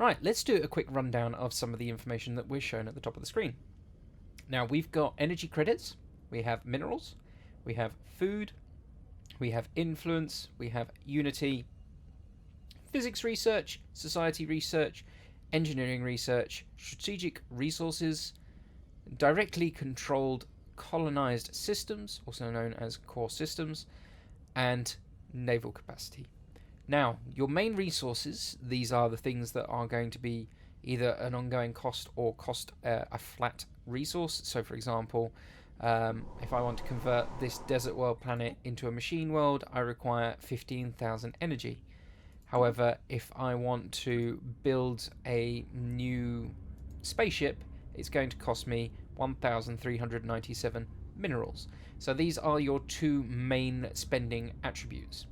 Right, let's do a quick rundown of some of the information that we're shown at the top of the screen. Now, we've got energy credits, we have minerals, we have food, we have influence, we have unity, physics research, society research, engineering research, strategic resources, directly controlled colonized systems, also known as core systems, and naval capacity. Now, your main resources, these are the things that are going to be either an ongoing cost or cost a flat resource. So, for example, if I want to convert this desert world planet into a machine world, I require 15,000 energy. However, if I want to build a new spaceship, it's going to cost me 1,397 minerals. So these are your two main spending attributes.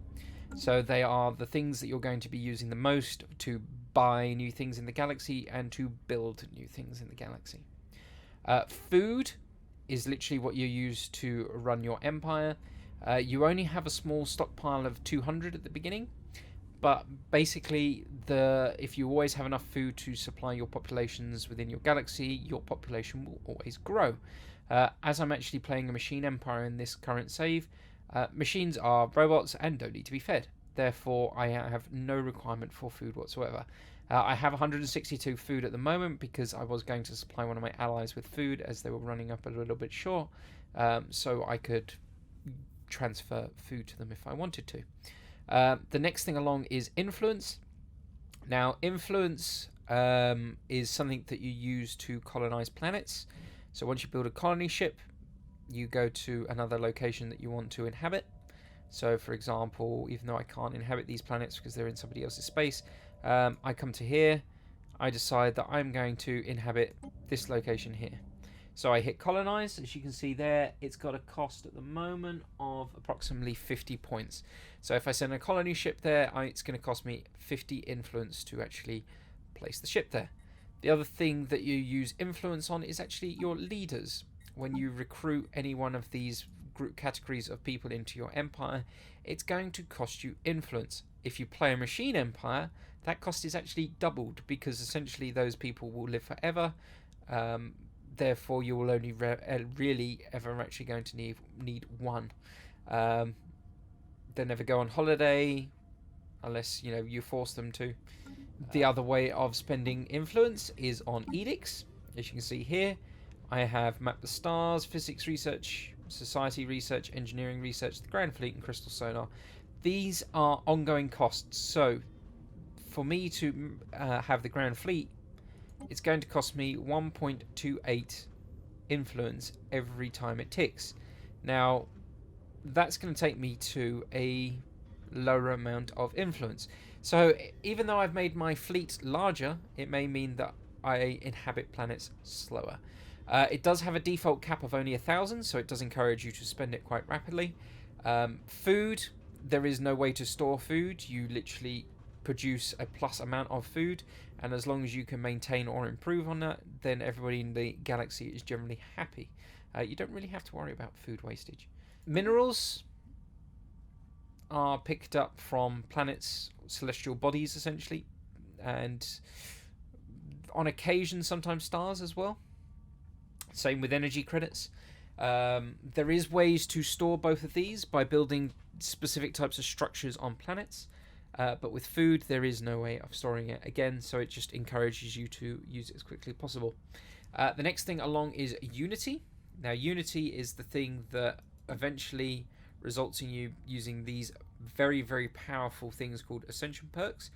So they are the things that you're going to be using the most to buy new things in the galaxy and to build new things in the galaxy. Food is literally what you use to run your empire. You only have a small stockpile of 200 at the beginning, but basically if you always have enough food to supply your populations within your galaxy, your population will always grow. As I'm actually playing a machine empire in this current save, machines are robots and don't need to be fed. Therefore, I have no requirement for food whatsoever. I have 162 food at the moment because I was going to supply one of my allies with food as they were running up a little bit short, so I could transfer food to them if I wanted to. The next thing along is influence. Now, influence is something that you use to colonize planets. So once you build a colony ship, you go to another location that you want to inhabit. So, for example, even though I can't inhabit these planets because they're in somebody else's space, I come to here, I decide that I'm going to inhabit this location here. So I hit colonize. As you can see there, it's got a cost at the moment of approximately 50 points. So if I send a colony ship there, it's going to cost me 50 influence to actually place the ship there. The other thing that you use influence on is actually your leaders. When you recruit any one of these group categories of people into your empire, it's going to cost you influence. If you play a machine empire, that cost is actually doubled because essentially those people will live forever. Therefore, you will only really ever actually going to need one. They never go on holiday unless you force them to. The other way of spending influence is on edicts. As you can see here, I have mapped the stars, physics research, society research, engineering research, the Grand Fleet, and crystal sonar. These are ongoing costs. So, for me to have the Grand Fleet, it's going to cost me 1.28 influence every time it ticks. Now, that's going to take me to a lower amount of influence. So, even though I've made my fleet larger, it may mean that I inhabit planets slower. It does have a default cap of only 1,000, so it does encourage you to spend it quite rapidly. Food, there is no way to store food. You literally produce a plus amount of food, and as long as you can maintain or improve on that, then everybody in the galaxy is generally happy. You don't really have to worry about food wastage. Minerals are picked up from planets, celestial bodies essentially, and on occasion sometimes stars as well. Same with energy credits. There is ways to store both of these by building specific types of structures on planets, but with food there is no way of storing it again, so it just encourages you to use it as quickly as possible. The next thing along is unity. Now, unity is the thing that eventually results in you using these very, very powerful things called ascension perks.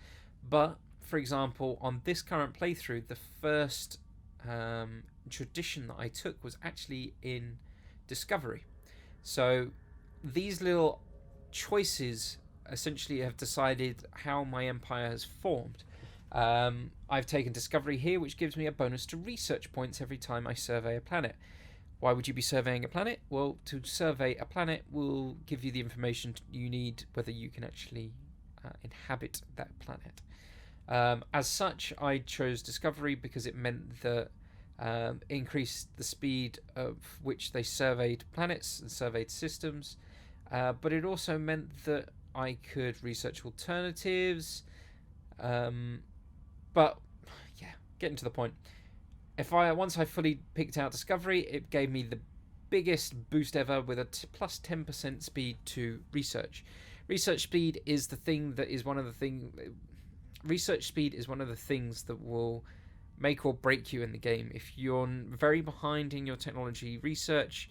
But for example, on this current playthrough, the first tradition that I took was actually in discovery. So these little choices essentially have decided how my empire has formed. I've taken discovery here, which gives me a bonus to research points every time I survey a planet. Why would you be surveying a planet? Well, to survey a planet will give you the information you need whether you can actually inhabit that planet. As such, I chose discovery because it meant that increased the speed of which they surveyed planets and surveyed systems, but it also meant that I could research alternatives, but getting to the point. Once I fully picked out discovery, it gave me the biggest boost ever with a plus 10% speed to research. Research speed is one of the things that will make or break you in the game. If you're very behind in your technology research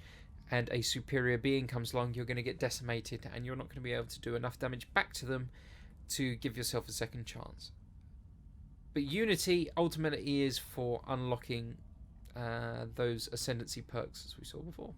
and a superior being comes along, you're going to get decimated and you're not going to be able to do enough damage back to them to give yourself a second chance. But Unity ultimately is for unlocking those ascendancy perks, as we saw before.